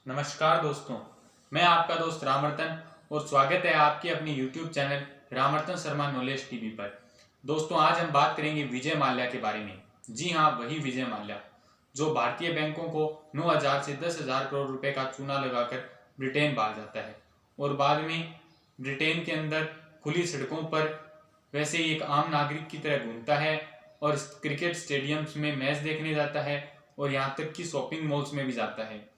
नमस्कार दोस्तों, मैं आपका दोस्त रामरतन और स्वागत है आपके अपनी YouTube channel Ramratan Sharma knowledge TV पर। दोस्तों, आज हम बात करेंगे विजय माल्या के बारे में। जी हाँ, वही विजय माल्या जो भारतीय बैंकों को 9,000 से 10,000 करोड़ रुपए का चूना लगाकर ब्रिटेन भाग जाता है और बाद में ब्रिटेन के अंदर खुली सड़कों पर वैसे ही एक आम नागरिक की तरह घूमता है और क्रिकेट स्टेडियम्स में मैच देखने जाता है और यहाँ तक कि शॉपिंग मॉल्स में भी जाता है।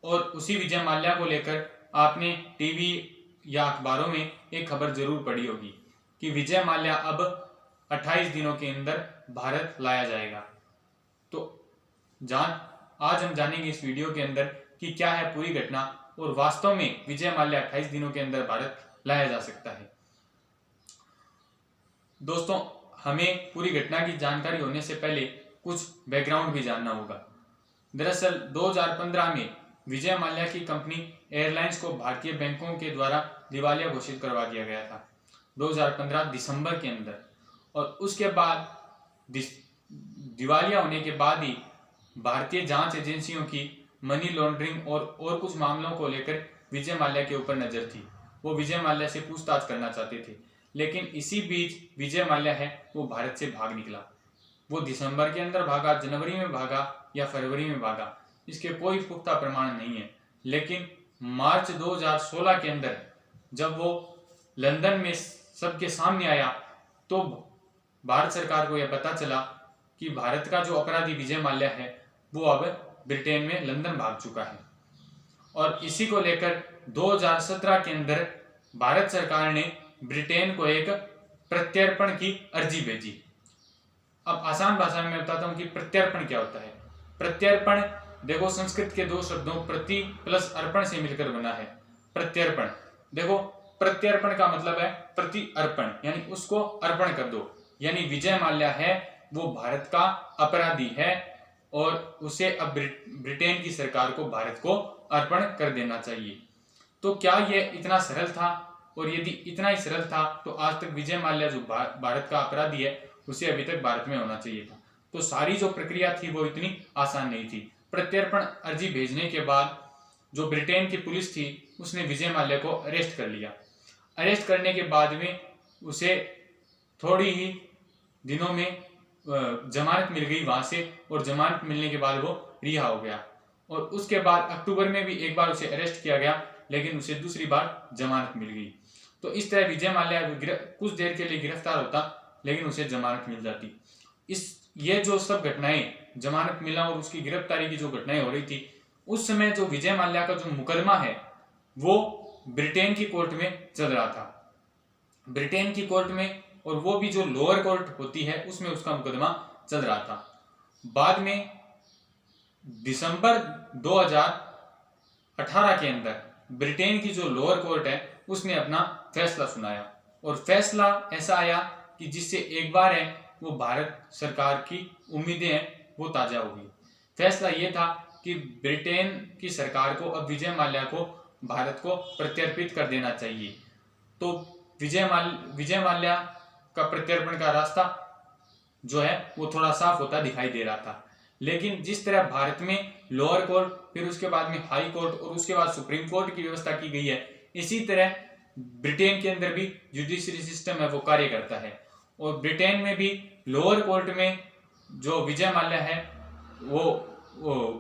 और उसी विजय माल्या को लेकर आपने टीवी या अखबारों में एक खबर जरूर पढ़ी होगी कि विजय माल्या अब 28 दिनों के अंदर भारत लाया जाएगा। तो आज हम जानेंगे इस वीडियो के अंदर कि क्या है पूरी घटना और वास्तव में विजय माल्या 28 दिनों के अंदर भारत लाया जा सकता है। दोस्तों, हमें पूरी घटना की जानकारी होने से पहले कुछ बैकग्राउंड भी जानना होगा। दरअसल 2015 में विजय माल्या की कंपनी एयरलाइंस को भारतीय बैंकों के द्वारा दिवालिया घोषित करवा दिया गया था 2015 दिसंबर के अंदर। और उसके बाद दिवालिया होने के बाद ही भारतीय जांच एजेंसियों की मनी लॉन्ड्रिंग और कुछ मामलों को लेकर विजय माल्या के ऊपर नजर थी। वो विजय माल्या से पूछताछ करना चाहते थे, लेकिन इसी बीच विजय माल्या है वो भारत से भाग निकला। वो दिसंबर के अंदर भागा, जनवरी में भागा या फरवरी में भागा, इसके कोई पुख्ता प्रमाण नहीं है। लेकिन मार्च 2016 के अंदर जब वो लंदन में सबके सामने आया तो भारत सरकार को यह पता चला कि भारत का जो अपराधी विजय माल्या है वो अब ब्रिटेन में लंदन भाग चुका है। और इसी को लेकर 2017 के अंदर भारत सरकार ने ब्रिटेन को एक प्रत्यर्पण की अर्जी भेजी। अब आसान भाषा में मैं बताता हूं कि प्रत्यर्पण क्या होता है। प्रत्यर्पण देखो, संस्कृत के दो शब्दों प्रति प्लस अर्पण से मिलकर बना है प्रत्यर्पण। देखो, प्रत्यर्पण का मतलब है प्रति अर्पण, यानी उसको अर्पण कर दो। यानी विजय माल्या है वो भारत का अपराधी है और उसे अब ब्रिटेन की सरकार को भारत को अर्पण कर देना चाहिए। तो क्या यह इतना सरल था? और यदि इतना ही सरल था तो आज तक विजय माल्या जो भारत का अपराधी है उसे अभी तक भारत में होना चाहिए था। तो सारी जो प्रक्रिया थी वो इतनी आसान नहीं थी। प्रत्यर्पण अर्जी भेजने के बाद जो ब्रिटेन की पुलिस थी उसने विजय माल्या को अरेस्ट कर लिया। अरेस्ट करने के बाद में उसे थोड़ी ही दिनों में जमानत मिल गई वहां से, और जमानत मिलने के बाद वो रिहा हो गया। और उसके बाद अक्टूबर में भी एक बार उसे अरेस्ट किया गया, लेकिन उसे दूसरी बार जमानत मिल गई। तो इस तरह विजय माल्या कुछ देर के लिए गिरफ्तार होता, लेकिन उसे जमानत मिल जाती। ये जो सब घटनाएं, जमानत मिलना और उसकी गिरफ्तारी की जो घटनाएं हो रही थी, उस समय जो विजय माल्या का जो मुकदमा है वो ब्रिटेन की कोर्ट में चल रहा था, ब्रिटेन की कोर्ट में, और वो भी जो लोअर कोर्ट होती है उसमें उसका मुकदमा चल रहा था। बाद में दिसंबर 2018 के अंदर ब्रिटेन की जो लोअर कोर्ट है उसने अपना फैसला सुनाया, और फैसला ऐसा आया कि जिससे एक बार है वो भारत सरकार की उम्मीदें हैं वो ताजा हो गई। फैसला ये था कि ब्रिटेन की सरकार को अब विजय माल्या को भारत को प्रत्यर्पित कर देना चाहिए। तो विजय माल्या का प्रत्यर्पण का रास्ता जो है वो थोड़ा साफ होता दिखाई दे रहा था। लेकिन जिस तरह भारत में लोअर कोर्ट, फिर उसके बाद में हाई कोर्ट और उसके बाद सुप्रीम कोर्ट की व्यवस्था की गई है, इसी तरह ब्रिटेन के अंदर भी जुडिशरी सिस्टम है वो कार्य करता है। और ब्रिटेन में भी लोअर कोर्ट में जो विजय माल्या है वो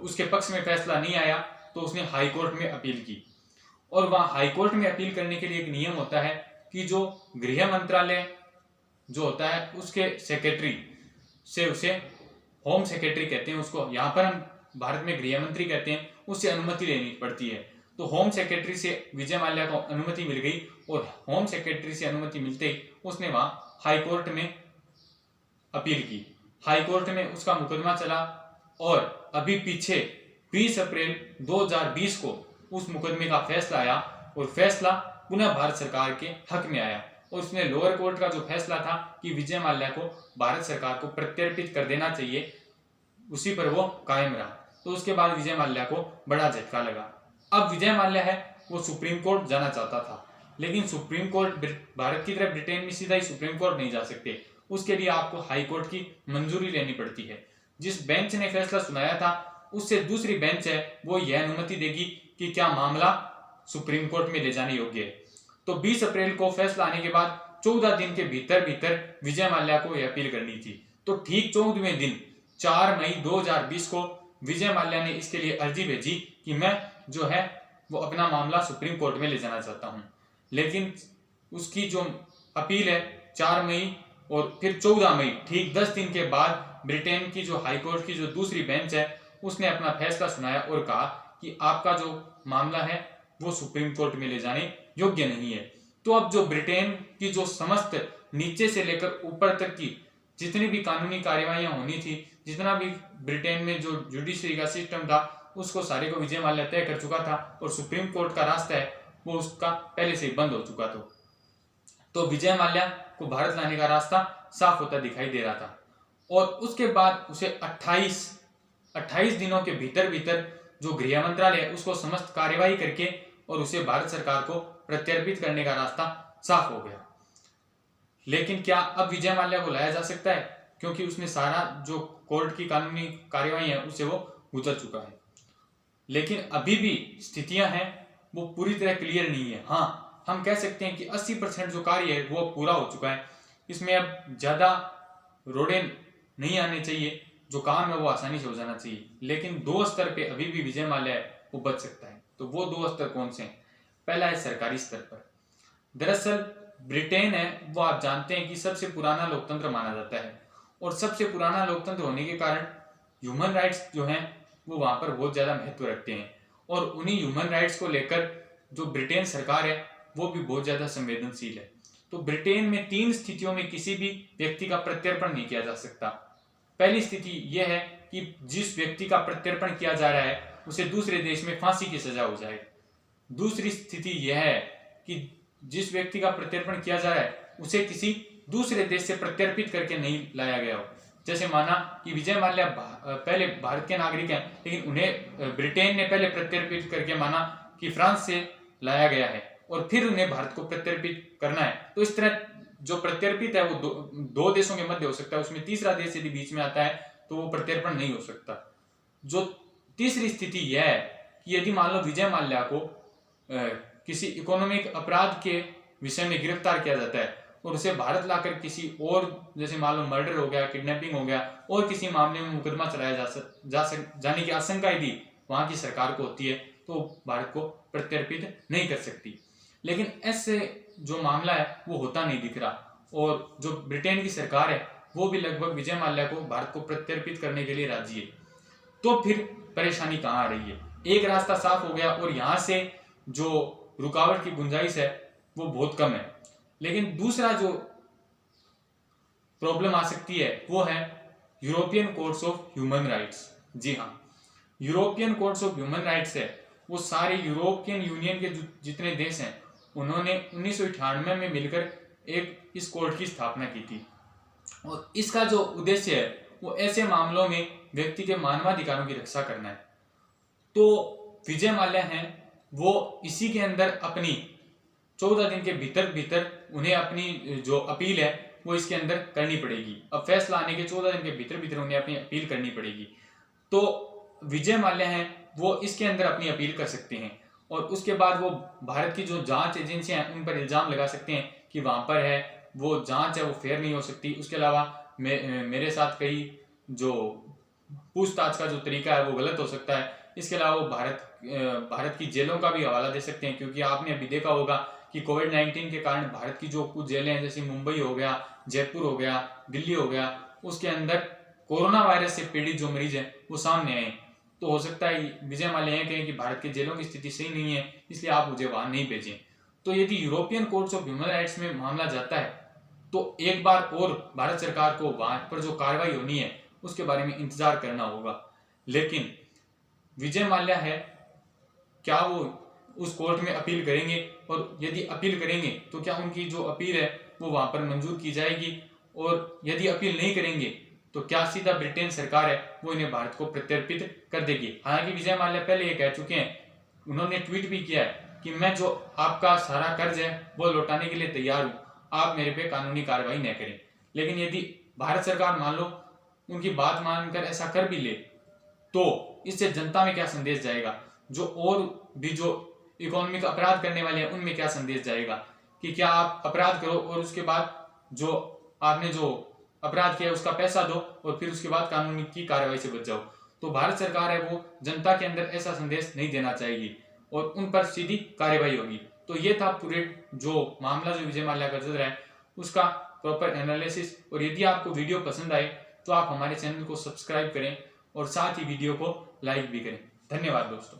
उसके पक्ष में फैसला नहीं आया, तो उसने हाई कोर्ट में अपील की। और वहां हाई कोर्ट में अपील करने के लिए एक नियम होता है कि जो गृह मंत्रालय जो होता है उसके सेक्रेटरी से, उसे होम सेक्रेटरी कहते हैं उसको, यहाँ पर हम भारत में गृह मंत्री कहते हैं, उससे अनुमति लेनी पड़ती है। तो होम सेक्रेटरी से विजय माल्या को अनुमति मिल गई, और होम सेक्रेटरी से अनुमति मिलते ही उसने वहां हाई कोर्ट में अपील की। हाई कोर्ट में उसका मुकदमा चला, और अभी पीछे 20 अप्रैल 2020 को उस मुकदमे का फैसला आया, और फैसला पुनः भारत सरकार के हक में आया। और उसने लोअर कोर्ट का जो फैसला था कि विजय माल्या को भारत सरकार को प्रत्यर्पित कर देना चाहिए, उसी पर वो कायम रहा। तो उसके बाद विजय माल्या को बड़ा झटका लगा। अब विजय माल्या है वो सुप्रीम कोर्ट जाना चाहता था, लेकिन सुप्रीम कोर्ट भारत की तरह ब्रिटेन में सीधा ही सुप्रीम कोर्ट नहीं जा सकते, उसके लिए आपको हाई कोर्ट की मंजूरी लेनी पड़ती है। जिस बेंच ने फैसला सुनाया था उससे दूसरी बेंच है वो यह अनुमति देगी कि क्या मामला सुप्रीम कोर्ट में ले जाने योग्य है। तो 20 अप्रैल को फैसला आने के बाद 14 दिन के भीतर भीतर विजय माल्या को यह अपील करनी थी। तो ठीक 14वें दिन 4 मई 2020 को विजय माल्या ने इसके लिए अर्जी भेजी कि मैं जो है वो अपना मामला सुप्रीम कोर्ट में ले जाना चाहता हूं। लेकिन उसकी जो अपील है 4 मई और फिर 14 मई, ठीक 10 दिन के बाद ब्रिटेन की जो हाई कोर्ट की जो दूसरी बेंच है उसने अपना फैसला सुनाया और कहा कि आपका जो मामला है वो सुप्रीम कोर्ट में ले जाने योग्य नहीं है। तो अब जो ब्रिटेन की जो समस्त नीचे से लेकर ऊपर तक की जितनी भी कानूनी कार्यवाहियां होनी थी, जितना भी ब्रिटेन में जो जुडिशरी का सिस्टम था, उसको सारे को विजय माल्या तय कर चुका था और सुप्रीम कोर्ट का रास्ता है वो उसका पहले से ही बंद हो चुका था। तो विजय माल्या को भारत लाने का रास्ता साफ होता दिखाई दे रहा था। और उसके बाद उसे 28 दिनों के भीतर भीतर जो गृह मंत्रालय है उसको समस्त कार्यवाही करके और उसे भारत सरकार को प्रत्यर्पित करने का रास्ता साफ हो गया। लेकिन क्या अब विजय माल्या को लाया जा सकता है, क्योंकि उसने सारा जो कोर्ट की कानूनी कार्यवाही है उससे वो गुजर चुका है। लेकिन अभी भी स्थितियां हैं वो पूरी तरह क्लियर नहीं है। हाँ, हम कह सकते हैं कि 80% जो कार्य है वो पूरा हो चुका है। इसमें अब ज्यादा रोड़े नहीं आने चाहिए, जो काम है वो आसानी से हो जाना चाहिए। लेकिन 2 स्तर पे अभी भी विजय माल्या है वो बच सकता है। तो वो 2 स्तर कौन से हैं? पहला है सरकारी स्तर पर। दरअसल ब्रिटेन है वो आप जानते हैं कि सबसे पुराना लोकतंत्र माना जाता है और सबसे पुराना लोकतंत्र होने के कारण ह्यूमन राइट्स जो हैं वो वहां पर बहुत ज्यादा महत्व रखते हैं। और उन्हीं ह्यूमन राइट्स को लेकर जो ब्रिटेन सरकार है वो भी बहुत ज्यादा संवेदनशील है। तो ब्रिटेन में 3 स्थितियों में किसी भी व्यक्ति का प्रत्यर्पण नहीं किया जा सकता। पहली स्थिति यह है कि जिस व्यक्ति का प्रत्यर्पण किया जा रहा है उसे दूसरे देश में फांसी की सजा हो जाए। दूसरी स्थिति यह है कि जिस व्यक्ति का प्रत्यर्पण किया जा रहा है उसे किसी दूसरे देश से प्रत्यर्पित करके नहीं लाया गया हो। जैसे माना कि विजय माल्या पहले भारत के नागरिक हैं, लेकिन उन्हें ब्रिटेन ने पहले प्रत्यर्पित करके माना कि फ्रांस से लाया गया है और फिर उन्हें भारत को प्रत्यर्पित करना है। तो इस तरह जो प्रत्यर्पित है वो दो देशों के मध्य हो सकता है, उसमें तीसरा देश यदि बीच में आता है तो वो प्रत्यर्पण नहीं हो सकता। जो तीसरी स्थिति यह है कि यदि मान लो विजय माल्या को किसी इकोनॉमिक अपराध के विषय में गिरफ्तार किया जाता है और उसे भारत लाकर किसी और, जैसे मान लो मर्डर हो गया, किडनैपिंग हो गया और किसी मामले में मुकदमा चलाया जाने की आशंका यदि वहां की सरकार को होती है तो भारत को प्रत्यर्पित नहीं कर सकती। लेकिन ऐसे जो मामला है वो होता नहीं दिख रहा और जो ब्रिटेन की सरकार है वो भी लगभग विजय माल्या को भारत को प्रत्यर्पित करने के लिए राजी है। तो फिर परेशानी कहाँ आ रही है? एक रास्ता साफ हो गया और यहां से जो रुकावट की गुंजाइश है वो बहुत कम है। लेकिन दूसरा जो प्रॉब्लम आ सकती है वो है European courts of human rights. जी हाँ, European courts of human rights है वो सारे यूरोपियन यूनियन के जितने देश हैं उन्होंने 1998 में मिलकर एक इस कोर्ट की स्थापना की थी। और इसका जो उद्देश्य है वो ऐसे मामलों में व्यक्ति के मानवाधिकारों की रक्षा करना है। तो विजय माल्या हैं वो इसी के अंदर अपनी 14 दिन के भीतर भीतर उन्हें अपनी जो अपील है वो इसके अंदर करनी पड़ेगी। अब फैसला आने के 14 दिन के भीतर भीतर उन्हें अपनी अपील करनी पड़ेगी। तो विजय माल्या हैं वो इसके अंदर अपनी अपील कर सकते हैं और उसके बाद वो भारत की जो जांच एजेंसियां हैं उन पर इल्जाम लगा सकते हैं कि वहां पर है वो जांच है वो फेयर नहीं हो सकती। उसके अलावा मेरे साथ कई जो पूछताछ का जो तरीका है वो गलत हो सकता है। इसके अलावा वो भारत की जेलों का भी हवाला दे सकते हैं, क्योंकि आपने अभी देखा होगा कि कोविड-19 के कारण भारत की जो कुछ जेलें हैं जैसे मुंबई हो गया, जयपुर हो गया, दिल्ली हो गया, उसके अंदर कोरोना वायरस से पीड़ित जो मरीज हैं वो सामने आए। तो हो सकता है विजय माल्या यह कहें कि भारत के जेलों की स्थिति सही नहीं है इसलिए आप मुझे वहां नहीं भेजें। तो यदि European courts of human rights में मामला जाता है तो एक बार और भारत सरकार को वहां पर जो कार्रवाई होनी है उसके बारे में इंतजार करना होगा। लेकिन विजय माल्या है क्या वो उस कोर्ट में अपील करेंगे, और यदि अपील करेंगे तो क्या उनकी जो अपील है वो वहां पर मंजूर की जाएगी, और यदि अपील नहीं करेंगे तो क्या सीधा ब्रिटेन सरकार है वो इन्हें भारत को प्रत्यर्पित कर देगी। हालांकि विजय माल्या पहले ये कह चुके हैं, उन्होंने ट्वीट भी किया है कि मैं जो आपका सारा कर्ज है वो लौटाने के लिए तैयार हूं, आप मेरे पे कानूनी कार्रवाई न करें। लेकिन यदि भारत सरकार मान लो उनकी बात मानकर ऐसा कर भी ले तो इससे जनता में क्या संदेश जाएगा, जो और भी जो इकोनॉमिक अपराध करने वाले हैं उनमें क्या संदेश जाएगा कि क्या आप अपराध करो और उसके बाद जो आपने जो अपराध किया उसका पैसा दो और फिर उसके बाद कानूनी की कार्रवाई से बच जाओ। तो भारत सरकार है वो जनता के अंदर ऐसा संदेश नहीं देना चाहेगी और उन पर सीधी कार्रवाई होगी। तो ये था पूरे जो मामला जो विजय माल्या का चल रहा है उसका प्रॉपर एनालिसिस। और यदि आपको वीडियो पसंद आए तो आप हमारे चैनल को सब्सक्राइब करें और साथ ही वीडियो को लाइक भी करें। धन्यवाद दोस्तों।